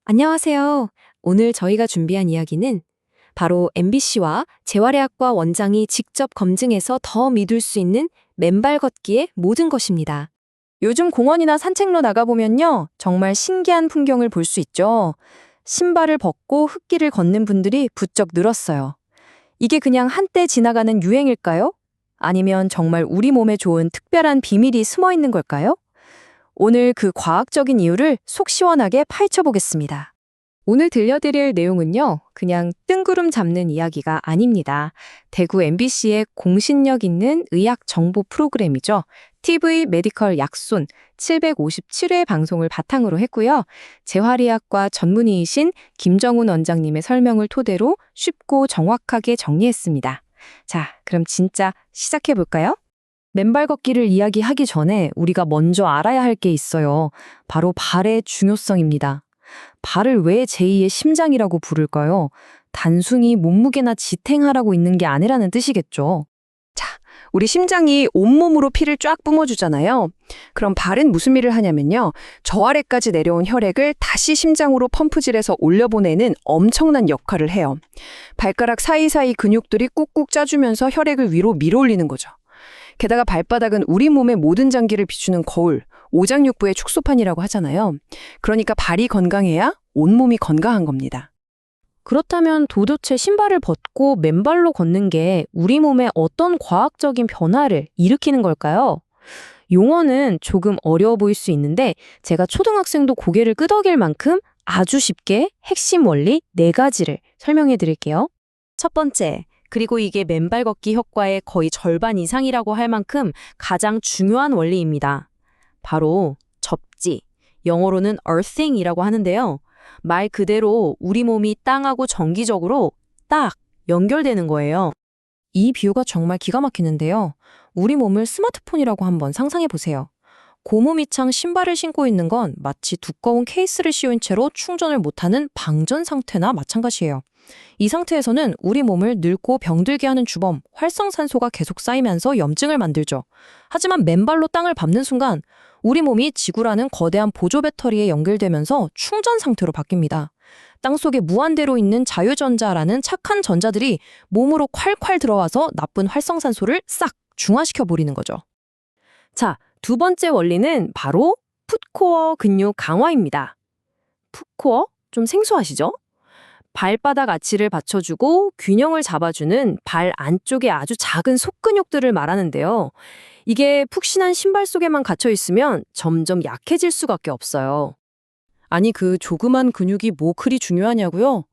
안녕하세요. 오늘 저희가 준비한 이야기는 바로 MBC와 재활의학과 원장이 직접 검증해서 더 믿을 수 있는 맨발 걷기의 모든 것입니다. 요즘 공원이나 산책로 나가보면요, 정말 신기한 풍경을 볼 수 있죠. 신발을 벗고 흙길을 걷는 분들이 부쩍 늘었어요. 이게 그냥 한때 지나가는 유행일까요? 아니면 정말 우리 몸에 좋은 특별한 비밀이 숨어 있는 걸까요? 오늘 그 과학적인 이유를 속 시원하게 파헤쳐보겠습니다. 오늘 들려드릴 내용은요, 그냥 뜬구름 잡는 이야기가 아닙니다. 대구 MBC의 공신력 있는 의학 정보 프로그램이죠. TV 메디컬 약손 757회 방송을 바탕으로 했고요. 재활의학과 전문의이신 김정훈 원장님의 설명을 토대로 쉽고 정확하게 정리했습니다. 자, 그럼 진짜 시작해볼까요? 맨발 걷기를 이야기하기 전에 우리가 먼저 알아야 할 게 있어요. 바로 발의 중요성입니다. 발을 왜 제2의 심장이라고 부를까요? 단순히 몸무게나 지탱하라고 있는 게 아니라는 뜻이겠죠. 우리 심장이 온몸으로 피를 쫙 뿜어주잖아요. 그럼 발은 무슨 일을 하냐면요. 저 아래까지 내려온 혈액을 다시 심장으로 펌프질해서 올려보내는 엄청난 역할을 해요. 발가락 사이사이 근육들이 꾹꾹 짜주면서 혈액을 위로 밀어올리는 거죠. 게다가 발바닥은 우리 몸의 모든 장기를 비추는 거울, 오장육부의 축소판이라고 하잖아요. 그러니까 발이 건강해야 온몸이 건강한 겁니다. 그렇다면 도대체 신발을 벗고 맨발로 걷는 게 우리 몸에 어떤 과학적인 변화를 일으키는 걸까요? 용어는 조금 어려워 보일 수 있는데 제가 초등학생도 고개를 끄덕일 만큼 아주 쉽게 핵심 원리 4가지를 설명해 드릴게요. 첫 번째, 그리고 이게 맨발 걷기 효과의 거의 절반 이상이라고 할 만큼 가장 중요한 원리입니다. 바로 접지, 영어로는 earthing이라고 하는데요. 말 그대로 우리 몸이 땅하고 정기적으로 딱 연결되는 거예요. 이 비유가 정말 기가 막히는데요. 우리 몸을 스마트폰이라고 한번 상상해 보세요. 고무 밑창 신발을 신고 있는 건 마치 두꺼운 케이스를 씌운 채로 충전을 못하는 방전 상태나 마찬가지예요. 이 상태에서는 우리 몸을 늙고 병들게 하는 주범, 활성산소가 계속 쌓이면서 염증을 만들죠. 하지만 맨발로 땅을 밟는 순간 우리 몸이 지구라는 거대한 보조 배터리에 연결되면서 충전 상태로 바뀝니다. 땅속에 무한대로 있는 자유전자라는 착한 전자들이 몸으로 콸콸 들어와서 나쁜 활성산소를 싹 중화시켜 버리는 거죠. 자, 두 번째 원리는 바로 풋코어 근육 강화입니다. 풋코어? 좀 생소하시죠? 발바닥 아치를 받쳐주고 균형을 잡아주는 발 안쪽의 아주 작은 속근육들을 말하는데요. 이게 푹신한 신발 속에만 갇혀 있으면 점점 약해질 수밖에 없어요. 아니, 그 조그만 근육이 뭐 그리 중요하냐고요?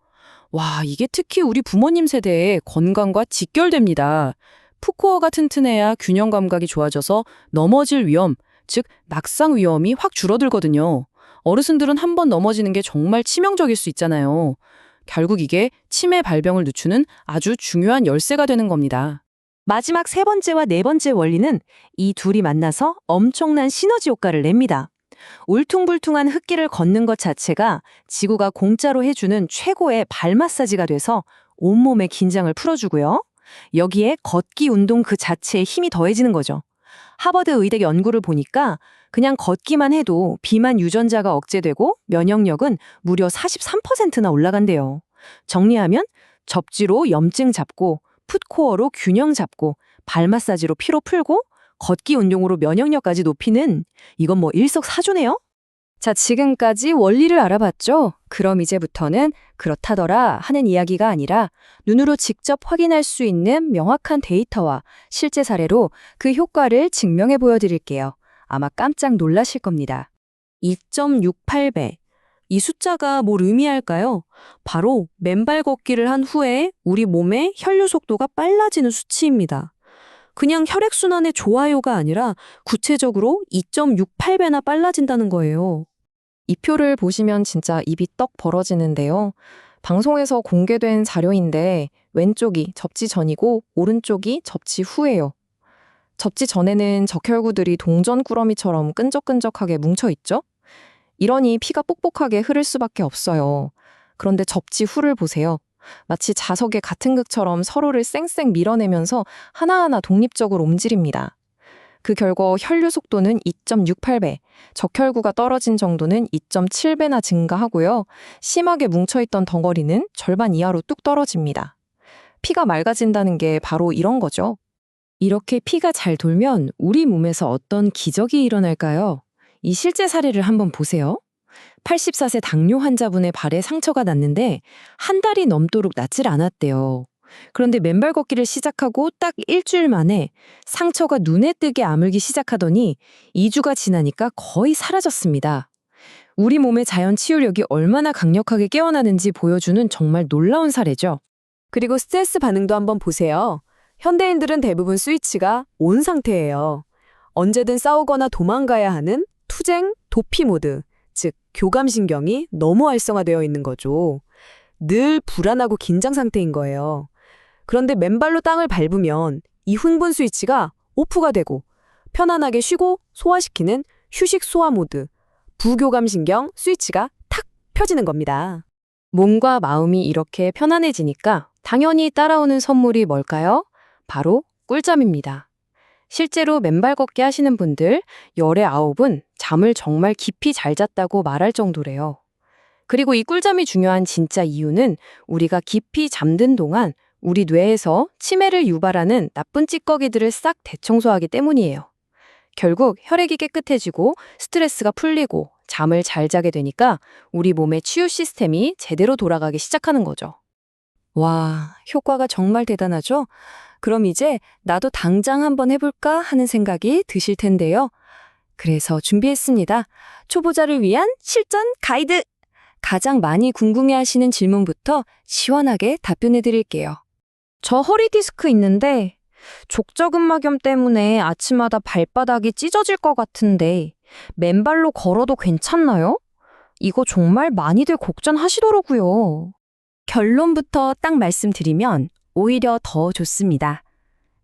와, 이게 특히 우리 부모님 세대의 건강과 직결됩니다. 푸코어가 튼튼해야 균형 감각이 좋아져서 넘어질 위험, 즉 낙상 위험이 확 줄어들거든요. 어르신들은 한 번 넘어지는 게 정말 치명적일 수 있잖아요. 결국 이게 치매 발병을 늦추는 아주 중요한 열쇠가 되는 겁니다. 마지막 세 번째와 네 번째 원리는 이 둘이 만나서 엄청난 시너지 효과를 냅니다. 울퉁불퉁한 흙길을 걷는 것 자체가 지구가 공짜로 해주는 최고의 발 마사지가 돼서 온몸의 긴장을 풀어주고요. 여기에 걷기 운동 그 자체에 힘이 더해지는 거죠. 하버드 의대 연구를 보니까 그냥 걷기만 해도 비만 유전자가 억제되고 면역력은 무려 43%나 올라간대요. 정리하면 접지로 염증 잡고 풋코어로 균형 잡고 발 마사지로 피로 풀고 걷기 운동으로 면역력까지 높이는 이건 뭐 일석사조네요? 자, 지금까지 원리를 알아봤죠? 그럼 이제부터는 그렇다더라 하는 이야기가 아니라 눈으로 직접 확인할 수 있는 명확한 데이터와 실제 사례로 그 효과를 증명해 보여드릴게요. 아마 깜짝 놀라실 겁니다. 2.68배. 이 숫자가 뭘 의미할까요? 바로 맨발 걷기를 한 후에 우리 몸의 혈류 속도가 빨라지는 수치입니다. 그냥 혈액순환의 좋아요가 아니라 구체적으로 2.68배나 빨라진다는 거예요. 이 표를 보시면 진짜 입이 떡 벌어지는데요. 방송에서 공개된 자료인데 왼쪽이 접지 전이고 오른쪽이 접지 후예요. 접지 전에는 적혈구들이 동전 꾸러미처럼 끈적끈적하게 뭉쳐있죠? 이러니 피가 뽁뽁하게 흐를 수밖에 없어요. 그런데 접지 후를 보세요. 마치 자석의 같은 극처럼 서로를 쌩쌩 밀어내면서 하나하나 독립적으로 움직입니다. 그 결과 혈류 속도는 2.68배, 적혈구가 떨어진 정도는 2.7배나 증가하고요. 심하게 뭉쳐있던 덩어리는 절반 이하로 뚝 떨어집니다. 피가 맑아진다는 게 바로 이런 거죠. 이렇게 피가 잘 돌면 우리 몸에서 어떤 기적이 일어날까요? 이 실제 사례를 한번 보세요. 84세 당뇨 환자분의 발에 상처가 났는데 한 달이 넘도록 낫질 않았대요. 그런데 맨발 걷기를 시작하고 딱 일주일 만에 상처가 눈에 띄게 아물기 시작하더니 2주가 지나니까 거의 사라졌습니다. 우리 몸의 자연 치유력이 얼마나 강력하게 깨어나는지 보여주는 정말 놀라운 사례죠. 그리고 스트레스 반응도 한번 보세요. 현대인들은 대부분 스위치가 온 상태예요. 언제든 싸우거나 도망가야 하는 투쟁, 도피 모드, 즉 교감신경이 너무 활성화되어 있는 거죠. 늘 불안하고 긴장 상태인 거예요. 그런데 맨발로 땅을 밟으면 이 흥분 스위치가 오프가 되고 편안하게 쉬고 소화시키는 휴식 소화 모드, 부교감신경 스위치가 탁 펴지는 겁니다. 몸과 마음이 이렇게 편안해지니까 당연히 따라오는 선물이 뭘까요? 바로 꿀잠입니다. 실제로 맨발 걷기 하시는 분들 열의 9은 잠을 정말 깊이 잘 잤다고 말할 정도래요. 그리고 이 꿀잠이 중요한 진짜 이유는 우리가 깊이 잠든 동안 우리 뇌에서 치매를 유발하는 나쁜 찌꺼기들을 싹 대청소하기 때문이에요. 결국 혈액이 깨끗해지고 스트레스가 풀리고 잠을 잘 자게 되니까 우리 몸의 치유 시스템이 제대로 돌아가기 시작하는 거죠. 와, 효과가 정말 대단하죠? 그럼 이제 나도 당장 한번 해볼까 하는 생각이 드실 텐데요. 그래서 준비했습니다. 초보자를 위한 실전 가이드! 가장 많이 궁금해하시는 질문부터 시원하게 답변해 드릴게요. 저 허리 디스크 있는데 족저근막염 때문에 아침마다 발바닥이 찢어질 것 같은데 맨발로 걸어도 괜찮나요? 이거 정말 많이들 걱정하시더라고요. 결론부터 딱 말씀드리면 오히려 더 좋습니다.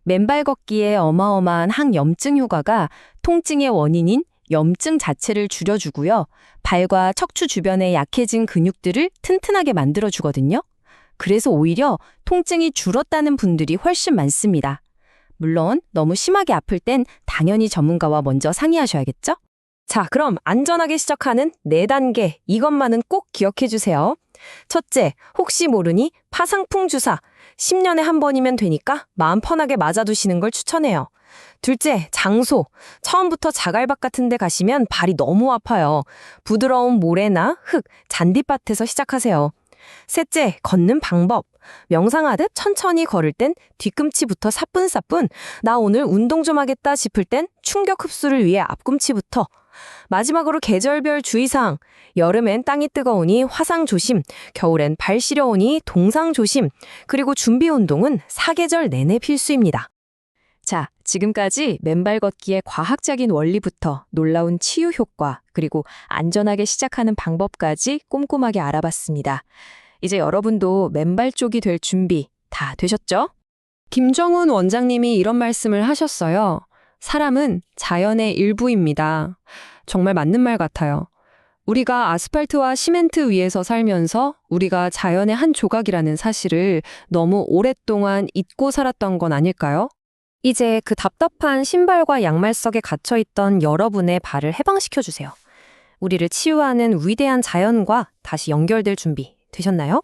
맨발 걷기의 어마어마한 항염증 효과가 통증의 원인인 염증 자체를 줄여주고요. 발과 척추 주변에 약해진 근육들을 튼튼하게 만들어주거든요. 그래서 오히려 통증이 줄었다는 분들이 훨씬 많습니다. 물론 너무 심하게 아플 땐 당연히 전문가와 먼저 상의하셔야겠죠? 자, 그럼 안전하게 시작하는 4단계, 이것만은 꼭 기억해 주세요. 첫째, 혹시 모르니 파상풍 주사. 10년에 한 번이면 되니까 마음 편하게 맞아두시는 걸 추천해요. 둘째, 장소. 처음부터 자갈밭 같은 데 가시면 발이 너무 아파요. 부드러운 모래나 흙, 잔디밭에서 시작하세요. 셋째, 걷는 방법. 명상하듯 천천히 걸을 땐 뒤꿈치부터 사뿐사뿐, 나 오늘 운동 좀 하겠다 싶을 땐 충격 흡수를 위해 앞꿈치부터. 마지막으로 계절별 주의사항. 여름엔 땅이 뜨거우니 화상 조심, 겨울엔 발 시려우니 동상 조심, 그리고 준비 운동은 사계절 내내 필수입니다. 자, 지금까지 맨발 걷기의 과학적인 원리부터 놀라운 치유 효과, 그리고 안전하게 시작하는 방법까지 꼼꼼하게 알아봤습니다. 이제 여러분도 맨발 쪽이 될 준비 다 되셨죠? 김정훈 원장님이 이런 말씀을 하셨어요. 사람은 자연의 일부입니다. 정말 맞는 말 같아요. 우리가 아스팔트와 시멘트 위에서 살면서 우리가 자연의 한 조각이라는 사실을 너무 오랫동안 잊고 살았던 건 아닐까요? 이제 그 답답한 신발과 양말 속에 갇혀있던 여러분의 발을 해방시켜주세요. 우리를 치유하는 위대한 자연과 다시 연결될 준비 되셨나요?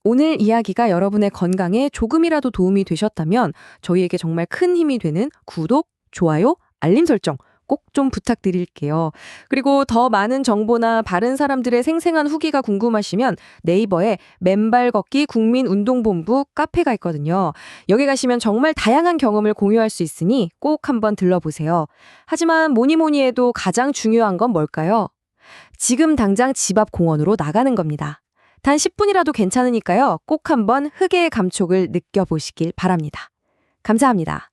오늘 이야기가 여러분의 건강에 조금이라도 도움이 되셨다면 저희에게 정말 큰 힘이 되는 구독, 좋아요, 알림 설정 꼭 좀 부탁드릴게요. 그리고 더 많은 정보나 바른 사람들의 생생한 후기가 궁금하시면 네이버에 맨발 걷기 국민운동본부 카페가 있거든요. 여기 가시면 정말 다양한 경험을 공유할 수 있으니 꼭 한번 들러보세요. 하지만 뭐니 해도 가장 중요한 건 뭘까요? 지금 당장 집 앞 공원으로 나가는 겁니다. 단 10분이라도 괜찮으니까요. 꼭 한번 흙의 감촉을 느껴보시길 바랍니다. 감사합니다.